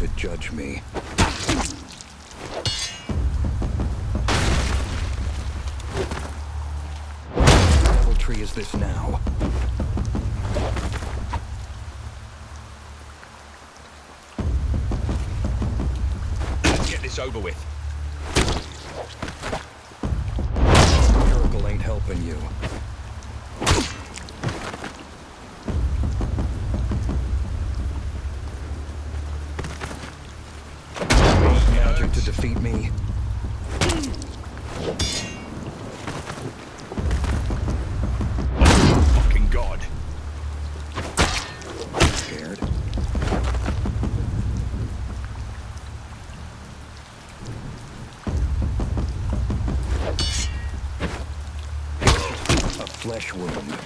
to judge me. What devil tree is this now? Get this over with. Miracle ain't helping you. Magic to defeat me. Fucking God. Scared? A flesh wound.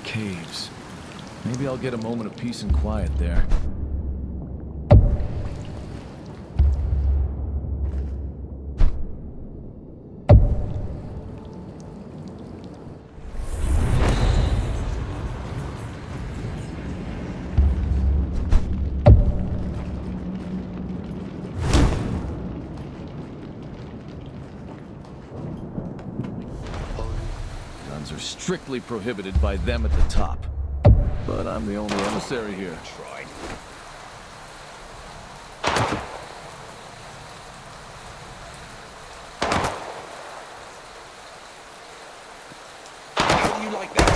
Caves. Maybe I'll get a moment of peace and quiet there. Guns are strictly prohibited by them at the top. But I'm the only emissary here. Try. How do you like that?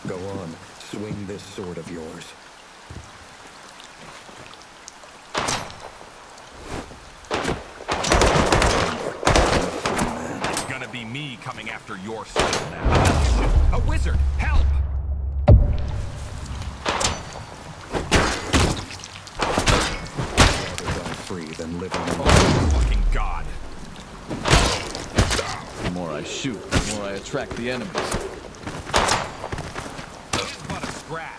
Go on, swing this sword of yours. It's gonna be me coming after your soul now. A wizard! Help! Rather die free than live on Oh, fucking God. The more I shoot, the more I attract the enemies. It's but a scratch.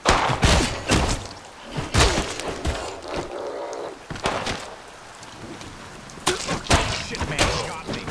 Shit, man, you got me.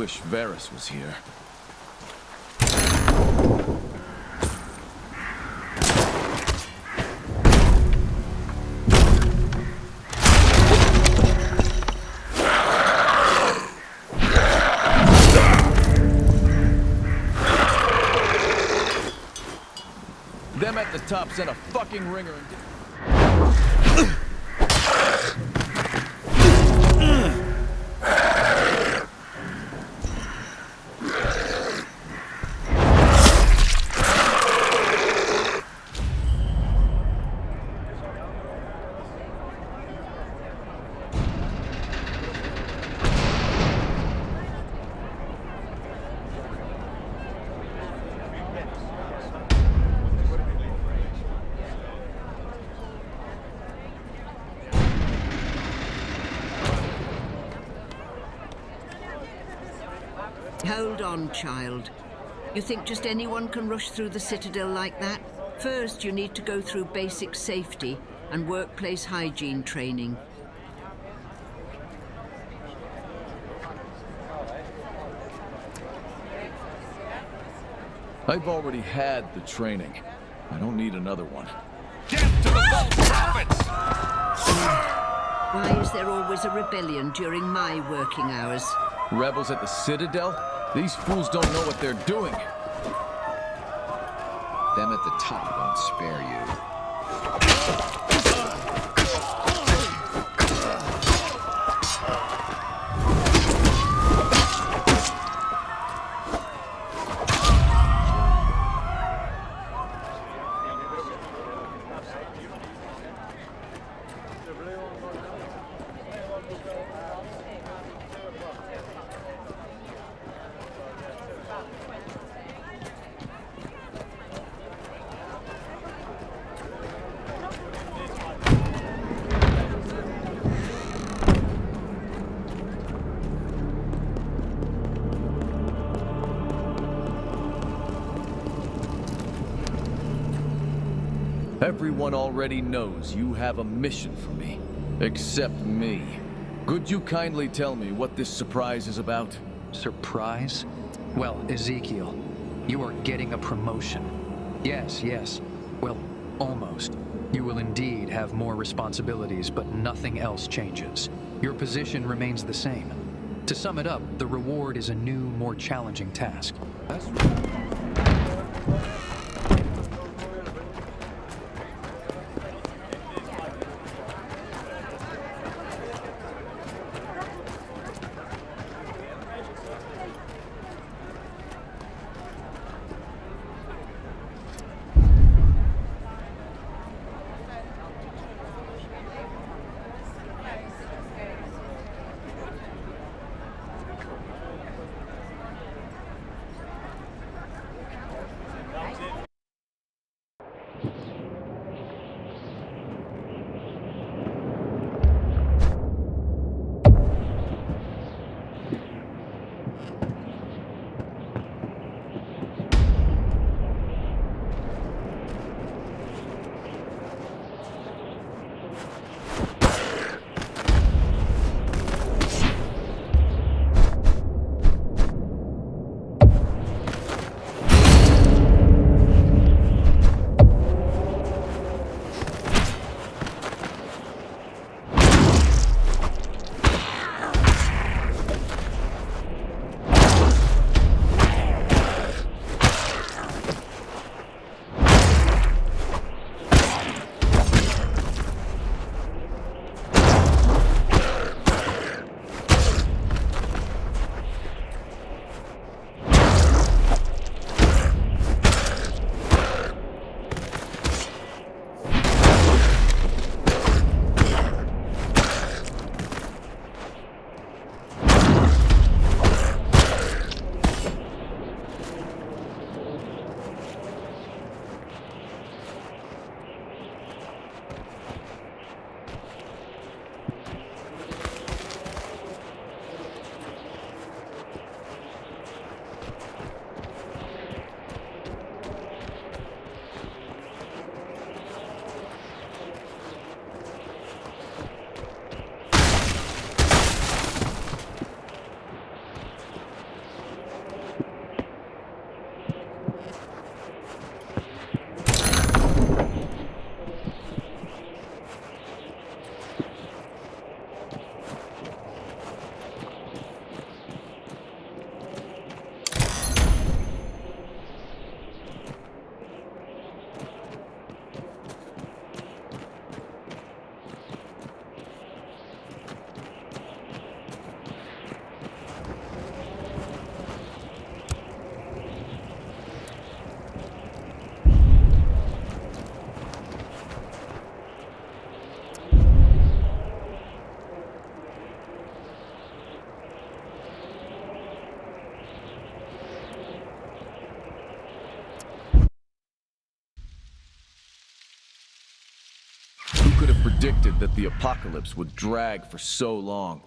wish Varys was here. Them at the top sent a fucking ringer and Hold on, child. You think just anyone can rush through the Citadel like that? First, you need to go through basic safety and workplace hygiene training. I've already had the training. I don't need another one. Death to the false prophets! Why is there always a rebellion during my working hours? Rebels at the Citadel? These fools don't know what they're doing. Them at the top won't spare you. Everyone already knows you have a mission for me. Except me. Could you kindly tell me what this surprise is about? Surprise? Well, Ezekiel, you are getting a promotion. Yes, yes. Well, almost. You will indeed have more responsibilities, but nothing else changes. Your position remains the same. To sum it up, the reward is a new, more challenging task. That's predicted that the apocalypse would drag for so long.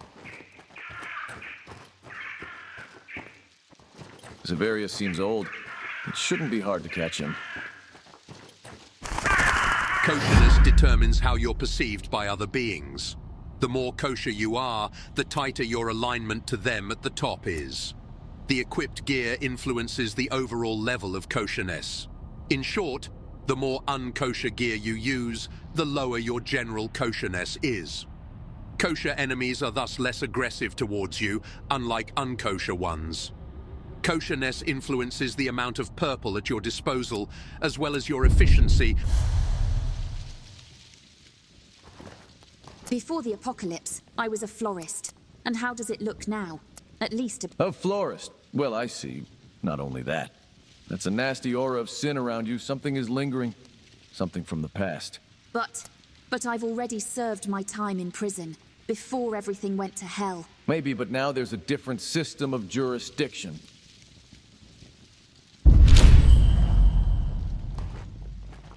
Zavarius seems old. It shouldn't be hard to catch him. Kosherness determines how you're perceived by other beings. The more kosher you are, the tighter your alignment to them at the top is. The equipped gear influences the overall level of kosherness. In short, the more unkosher gear you use, the lower your general kosherness is. Kosher enemies are thus less aggressive towards you, unlike unkosher ones. Kosherness influences the amount of purple at your disposal, as well as your efficiency. Before the apocalypse, I was a florist. And how does it look now? At least A florist? Well, I see. Not only that. That's a nasty aura of sin around you. Something is lingering. Something from the past. But I've already served my time in prison, before everything went to hell. Maybe, but now there's a different system of jurisdiction.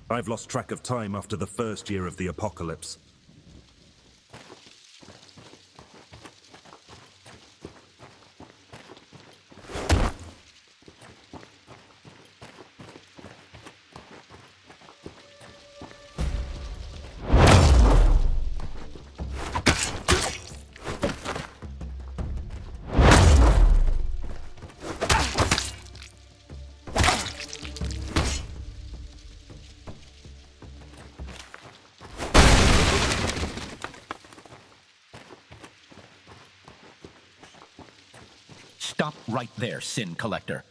I've lost track of time after the first year of the apocalypse. Stop right there, Sin Collector.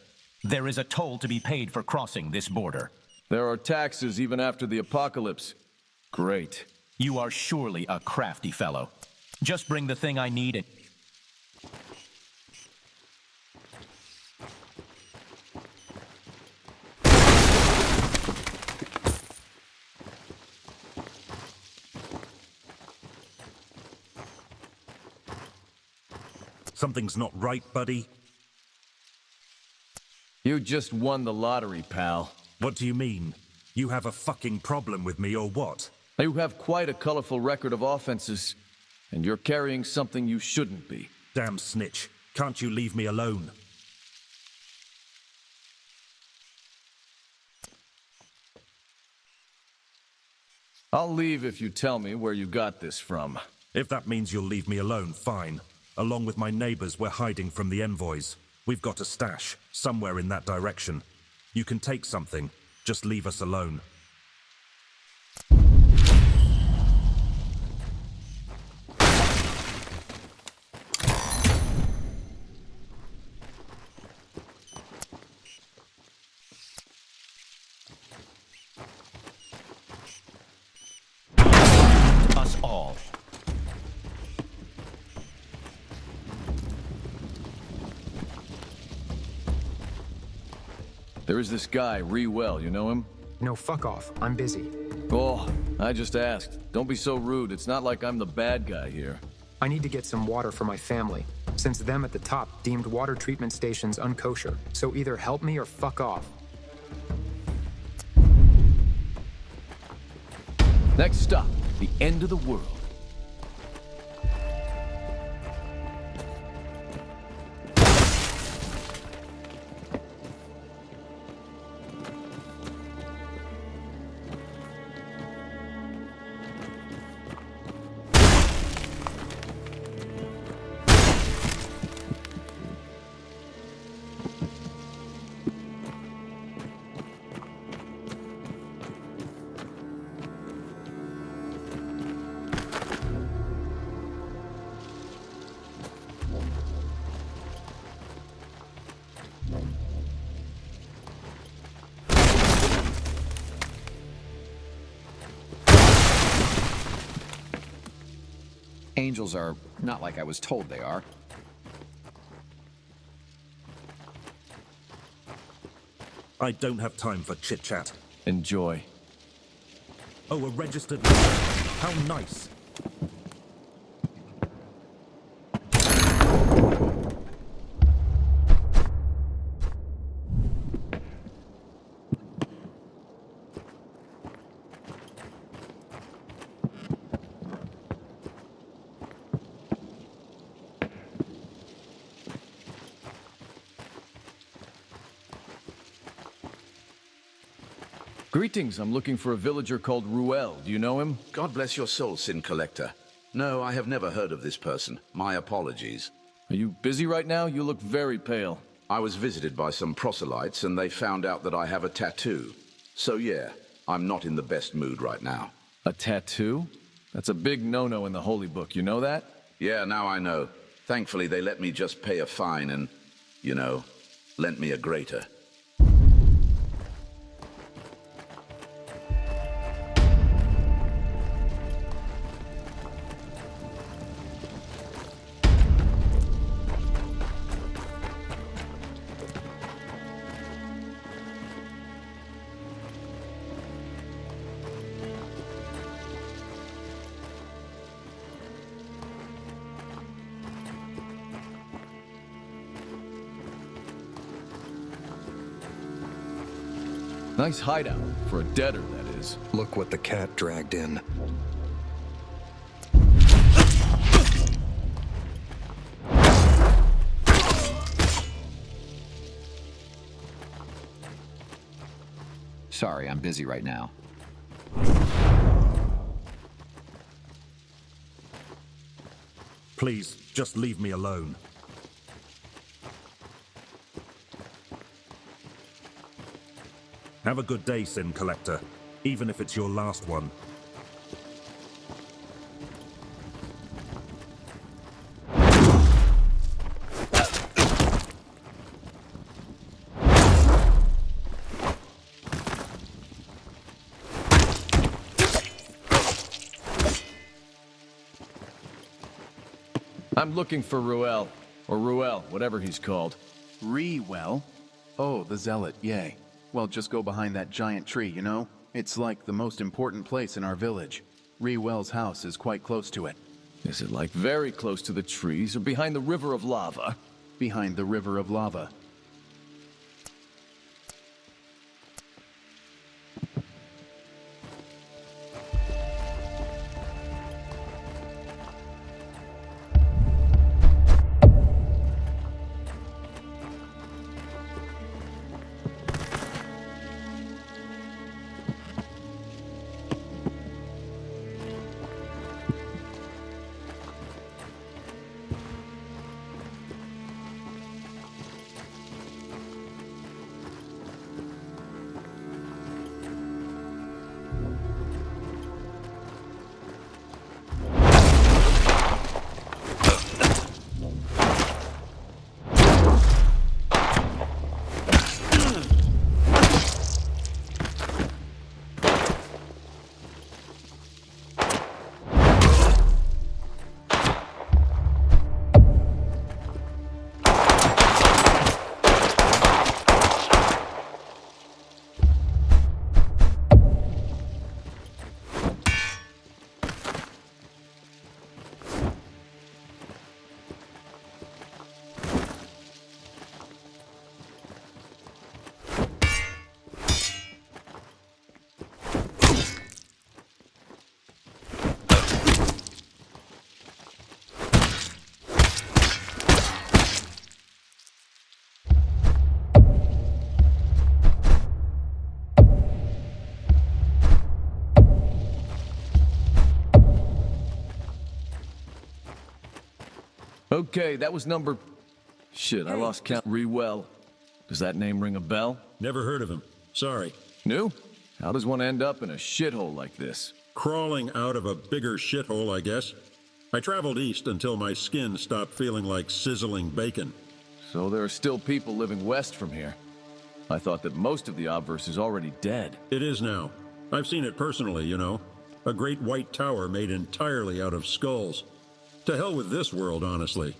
There is a toll to be paid for crossing this border. There are taxes even after the apocalypse. Great. You are surely a crafty fellow. Just bring the thing I need and... Something's not right, buddy. You just won the lottery, pal. What do you mean? You have a fucking problem with me or what? You have quite a colorful record of offenses, and you're carrying something you shouldn't be. Damn snitch. Can't you leave me alone? I'll leave if you tell me where you got this from. If that means you'll leave me alone, fine. Along with my neighbors, we're hiding from the envoys. We've got a stash, somewhere in that direction. You can take something, just leave us alone. Us all. There is this guy, Rewell, you know him? No, fuck off. I'm busy. Oh, I just asked. Don't be so rude. It's not like I'm the bad guy here. I need to get some water for my family, since them at the top deemed water treatment stations unkosher. So either help me or fuck off. Next stop, the end of the world. Angels are not like I was told they are. I don't have time for chit-chat. Enjoy. Oh, a registered leader. How nice. Greetings, I'm looking for a villager called Ruel. Do you know him? God bless your soul, Sin Collector. No, I have never heard of this person. My apologies. Are you busy right now? You look very pale. I was visited by some proselytes and they found out that I have a tattoo. So yeah, I'm not in the best mood right now. A tattoo? That's a big no-no in the Holy Book, you know that? Yeah, now I know. Thankfully, they let me just pay a fine and, you know, lent me a grater. Nice hideout, for a debtor, that is. Look what the cat dragged in. Sorry, I'm busy right now. Please, just leave me alone. Have a good day, Sin Collector, even if it's your last one. I'm looking for Ruel, or Ruel, whatever he's called. Well? Oh, the Zealot, yay. Well, just go behind that giant tree, you know? It's like the most important place in our village. Rewell's house is quite close to it. Is it like very close to the trees, or behind the river of lava? Behind the river of lava. Okay, that was number... Shit, I lost count. Ruel. Does that name ring a bell? Never heard of him. Sorry. New? How does one end up in a shithole like this? Crawling out of a bigger shithole, I guess. I traveled east until my skin stopped feeling like sizzling bacon. So there are still people living west from here. I thought that most of the obverse is already dead. It is now. I've seen it personally, you know. A great white tower made entirely out of skulls. To hell with this world, honestly.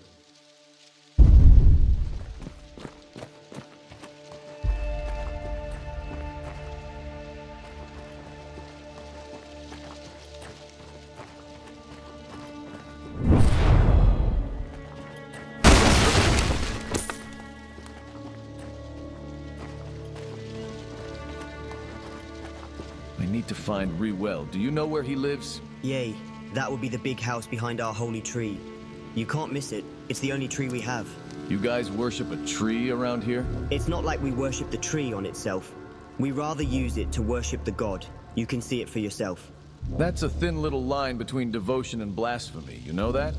I need to find Ruel. Do you know where he lives? Yay. That would be the big house behind our holy tree. You can't miss it. It's the only tree we have. You guys worship a tree around here? It's not like we worship the tree on itself. We rather use it to worship the god. You can see it for yourself. That's a thin little line between devotion and blasphemy, you know that?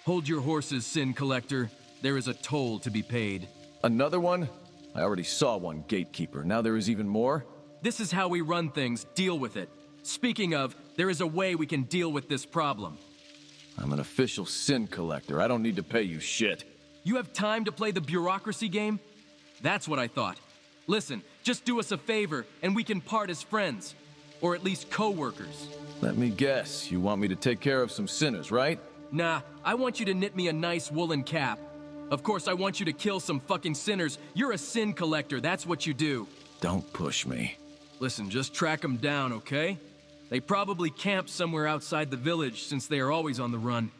Hold your horses, Sin Collector. There is a toll to be paid. Another one? I already saw one gatekeeper. Now there is even more? This is how we run things. Deal with it. Speaking of, there is a way we can deal with this problem. I'm an official Sin Collector. I don't need to pay you shit. You have time to play the bureaucracy game? That's what I thought. Listen, just do us a favor, and we can part as friends. Or at least co-workers. Let me guess. You want me to take care of some sinners, right? Nah, I want you to knit me a nice woolen cap. Of course, I want you to kill some fucking sinners. You're a Sin Collector, that's what you do. Don't push me. Listen, just track them down, okay? They probably camp somewhere outside the village, since they are always on the run.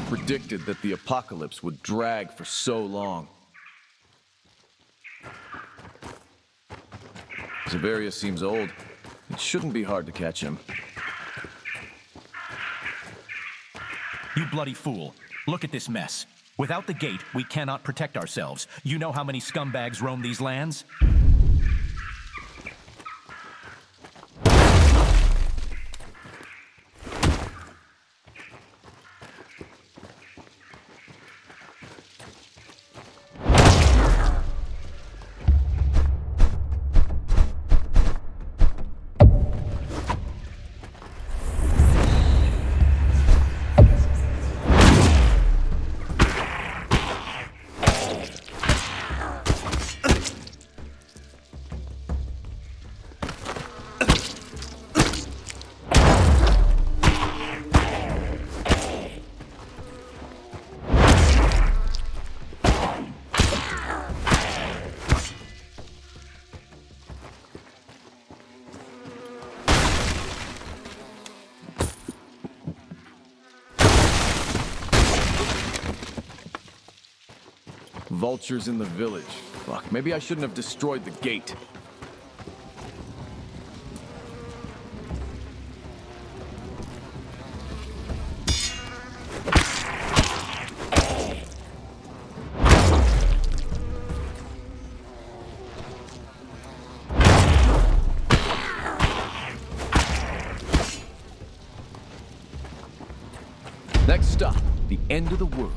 Predicted that the apocalypse would drag for so long. Zavarius seems old. It shouldn't be hard to catch him. You bloody fool. Look at this mess. Without the gate, we cannot protect ourselves. You know how many scumbags roam these lands? Vultures in the village. Fuck, maybe I shouldn't have destroyed the gate. Next stop, the end of the world.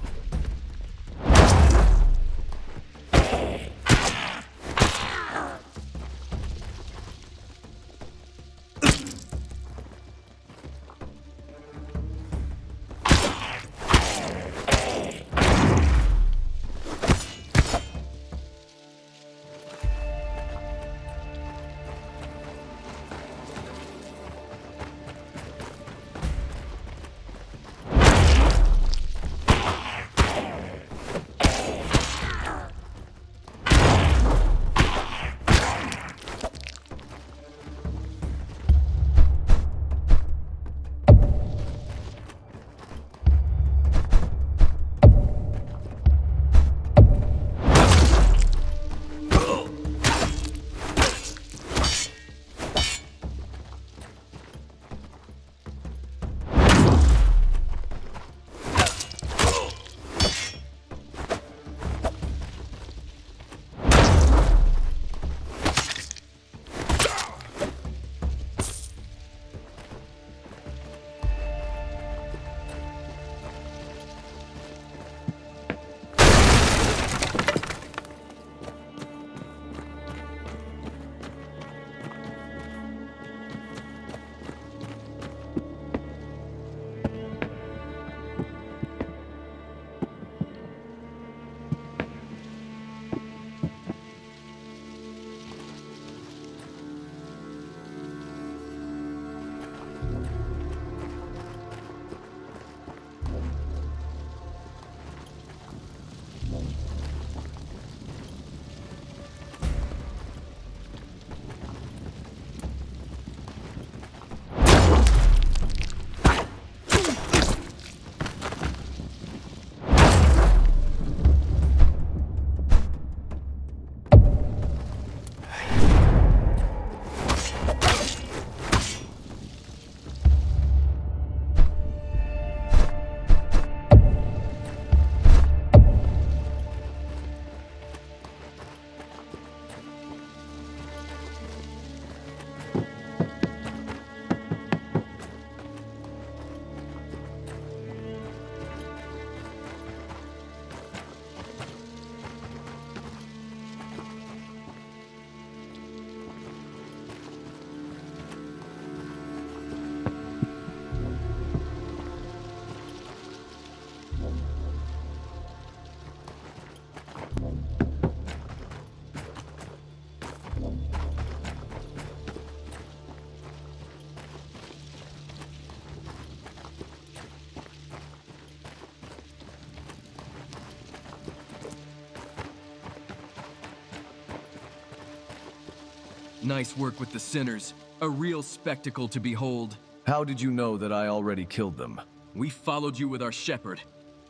Nice work with the sinners. A real spectacle to behold. How did you know that I already killed them? We followed you with our shepherd.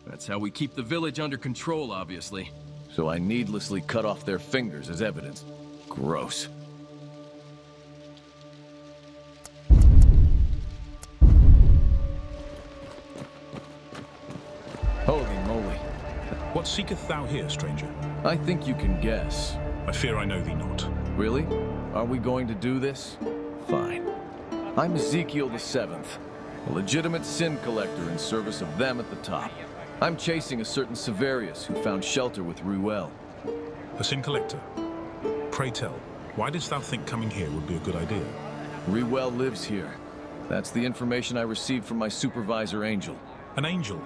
That's how we keep the village under control, obviously. So I needlessly cut off their fingers as evidence. Gross. Holy moly. What seeketh thou here, stranger? I think you can guess. I fear I know thee not. Really? Are we going to do this? Fine. I'm Ezekiel the Seventh, a legitimate sin collector in service of them at the top. I'm chasing a certain Severius who found shelter with Ruel. A sin collector? Pray tell, why didst thou think coming here would be a good idea? Ruel lives here. That's the information I received from my supervisor, Angel. An angel?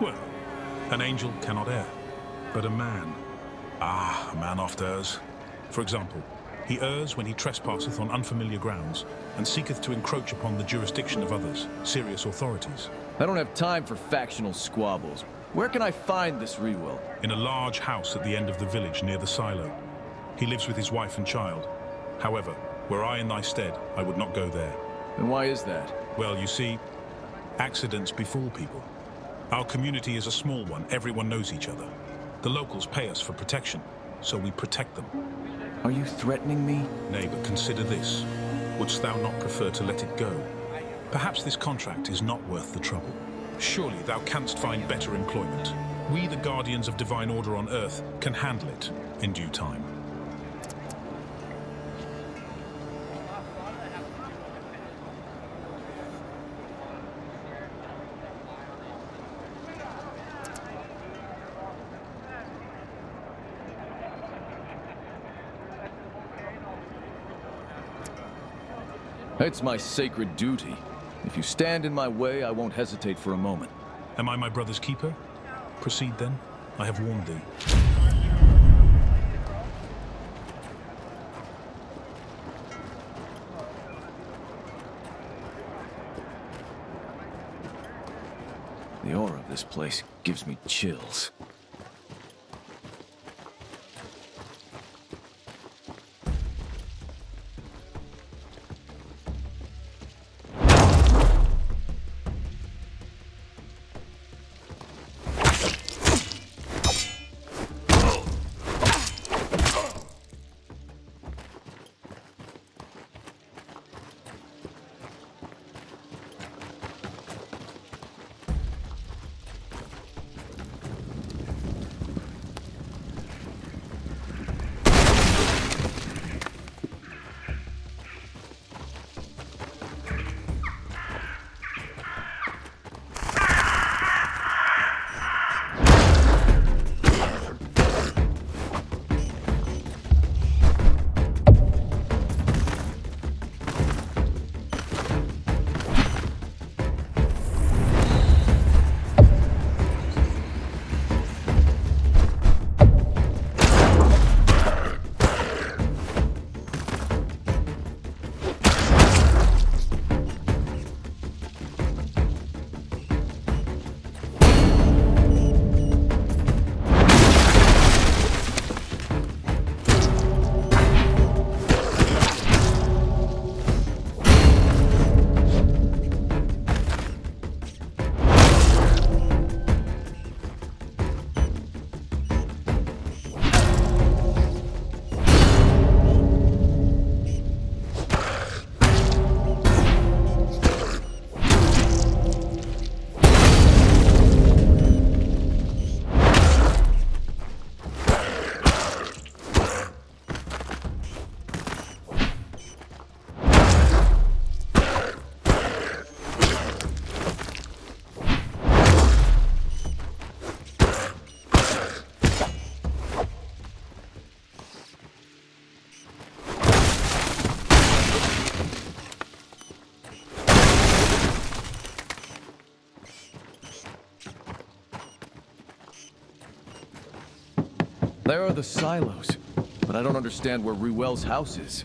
Well, an angel cannot err. But a man? Ah, a man oft errs. For example, he errs when he trespasseth on unfamiliar grounds, and seeketh to encroach upon the jurisdiction of others, serious authorities. I don't have time for factional squabbles. Where can I find this Ruel? In a large house at the end of the village near the silo. He lives with his wife and child. However, were I in thy stead, I would not go there. And why is that? Well, you see, accidents befall people. Our community is a small one, everyone knows each other. The locals pay us for protection, so we protect them. Are you threatening me? Nay, but consider this. Wouldst thou not prefer to let it go? Perhaps this contract is not worth the trouble. Surely thou canst find better employment. We, the guardians of divine order on Earth, can handle it in due time. It's my sacred duty. If you stand in my way, I won't hesitate for a moment. Am I my brother's keeper? Proceed then. I have warned thee. The aura of this place gives me chills. There are the silos, but I don't understand where Ruel's house is.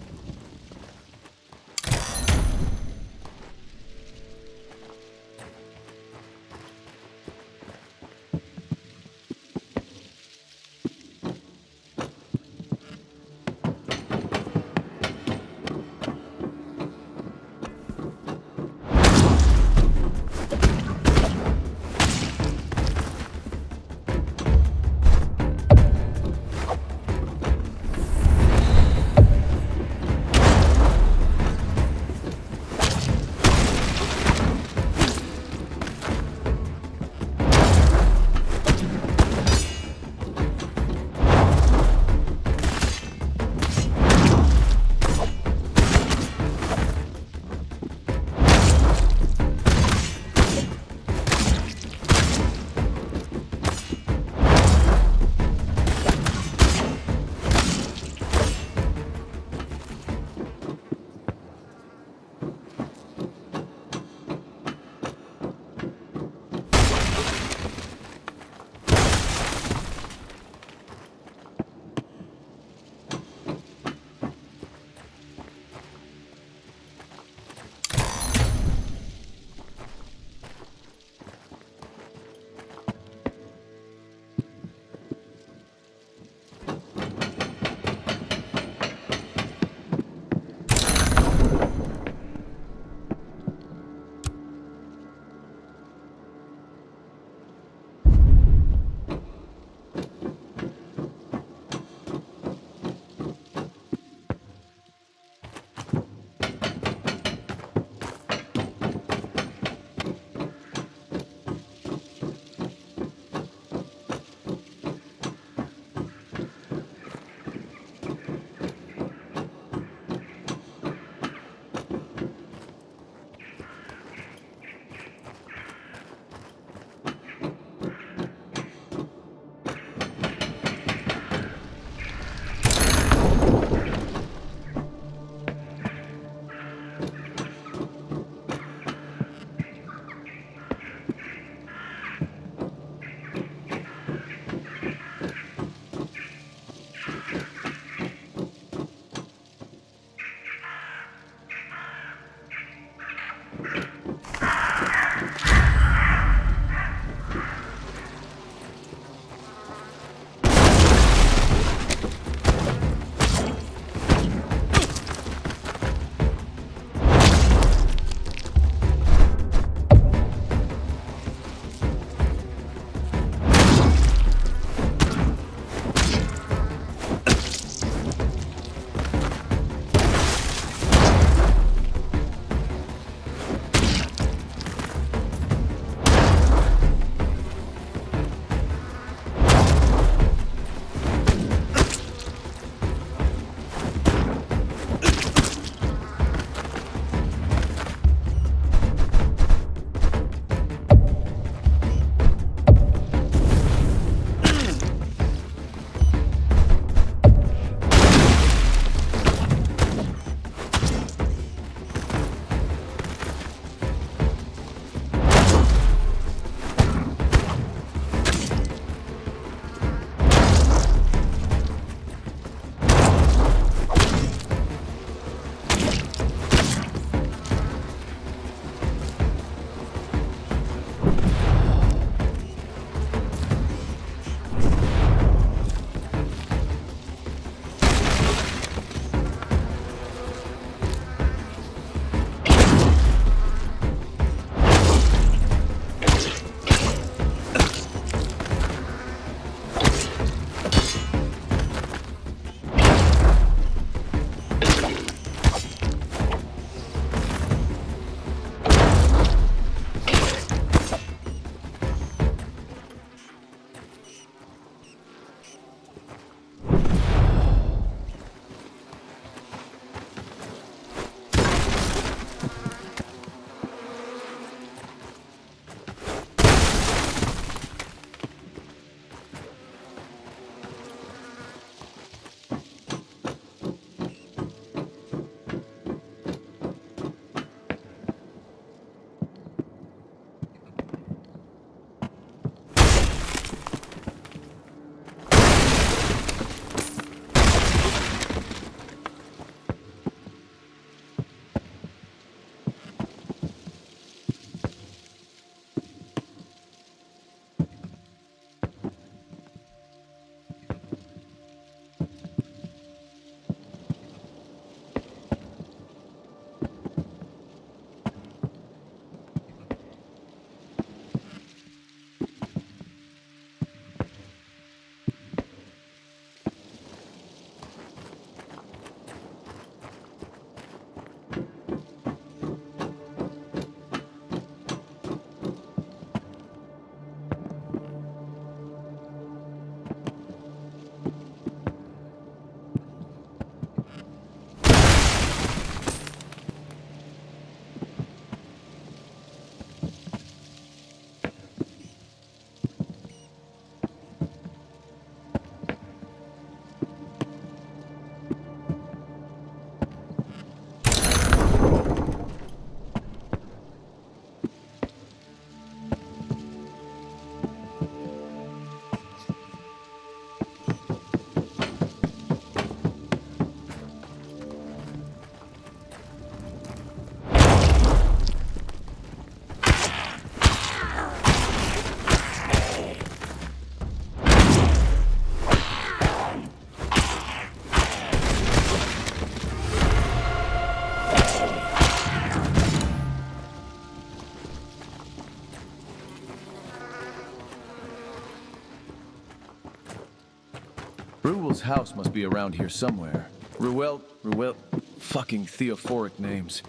Ruel's house must be around here somewhere. Ruel... Fucking theophoric names.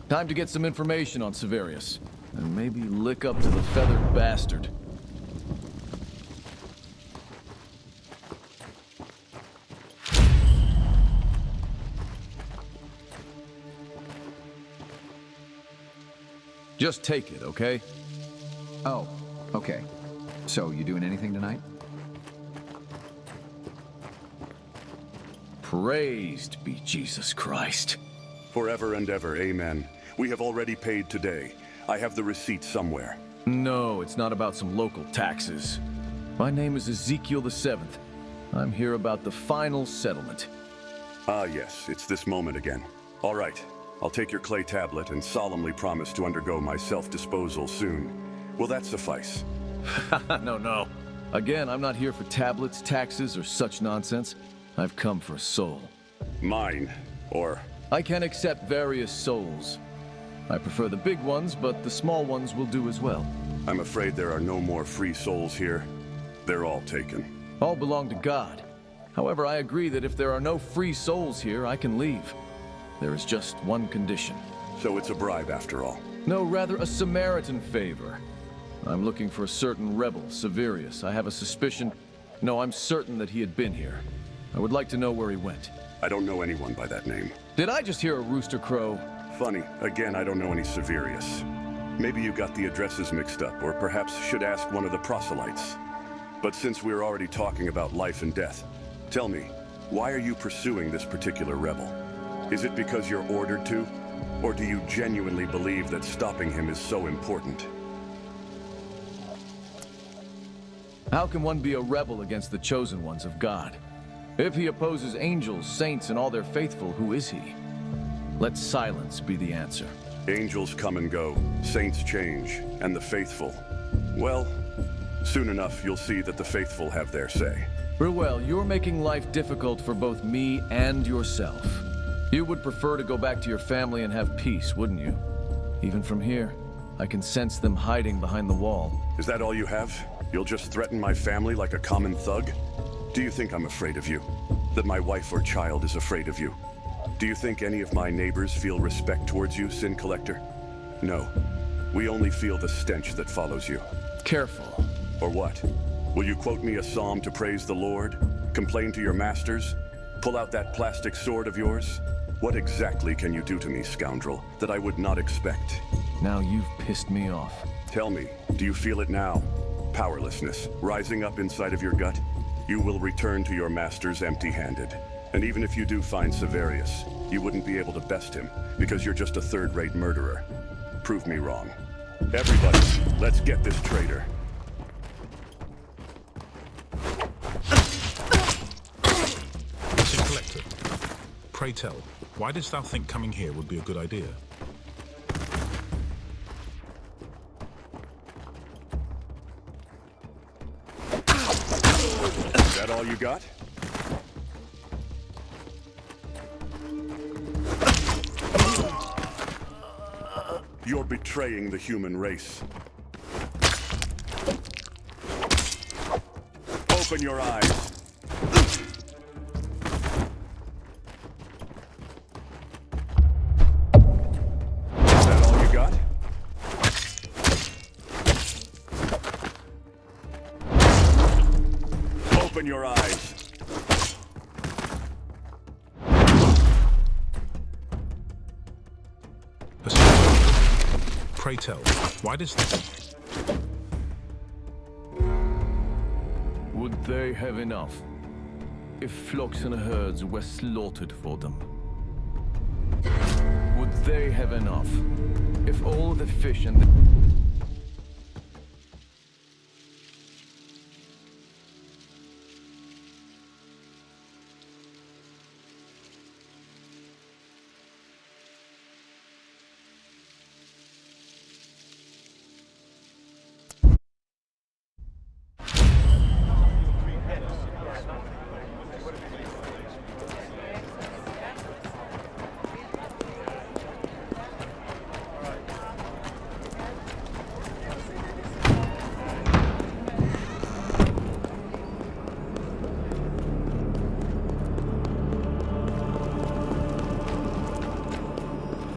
Time to get some information on Severius. And maybe lick up to the feathered bastard. Just take it, okay? Oh, okay. So, you doing anything tonight? Praised be Jesus Christ. Forever and ever, amen. We have already paid today. I have the receipt somewhere. No, it's not about some local taxes. My name is Ezekiel the 7th. I'm here about the final settlement. Ah, yes, it's this moment again. All right, I'll take your clay tablet and solemnly promise to undergo my self-disposal soon. Will that suffice? No. Again, I'm not here for tablets, taxes, or such nonsense. I've come for a soul. Mine, or... I can accept various souls. I prefer the big ones, but the small ones will do as well. I'm afraid there are no more free souls here. They're all taken. All belong to God. However, I agree that if there are no free souls here, I can leave. There is just one condition. So it's a bribe after all? No, rather a Samaritan favor. I'm looking for a certain rebel, Severius. I have a suspicion... No, I'm certain that he had been here. I would like to know where he went. I don't know anyone by that name. Did I just hear a rooster crow? Funny. Again, I don't know any Severius. Maybe you got the addresses mixed up, or perhaps should ask one of the proselytes. But since we're already talking about life and death, tell me, why are you pursuing this particular rebel? Is it because you're ordered to? Or do you genuinely believe that stopping him is so important? How can one be a rebel against the chosen ones of God? If he opposes angels, saints, and all their faithful, who is he? Let silence be the answer. Angels come and go, saints change, and the faithful. Well, soon enough you'll see that the faithful have their say. Ruel, you're making life difficult for both me and yourself. You would prefer to go back to your family and have peace, wouldn't you? Even from here, I can sense them hiding behind the wall. Is that all you have? You'll just threaten my family like a common thug? Do you think I'm afraid of you? That my wife or child is afraid of you? Do you think any of my neighbors feel respect towards you, Sin Collector? No. We only feel the stench that follows you. Careful. Or what? Will you quote me a psalm to praise the Lord? Complain to your masters? Pull out that plastic sword of yours? What exactly can you do to me, scoundrel, that I would not expect? Now you've pissed me off. Tell me, do you feel it now? Powerlessness, rising up inside of your gut? You will return to your masters empty-handed. And even if you do find Severius, you wouldn't be able to best him, because you're just a third-rate murderer. Prove me wrong. Everybody, let's get this traitor. Sin Collector, pray tell, why didst thou think coming here would be a good idea? Is that all you got? You're betraying the human race. Open your eyes. Is that all you got? Open your eyes. Pray tell, why does... Would they have enough if flocks and herds were slaughtered for them? Would they have enough if all the fish and the...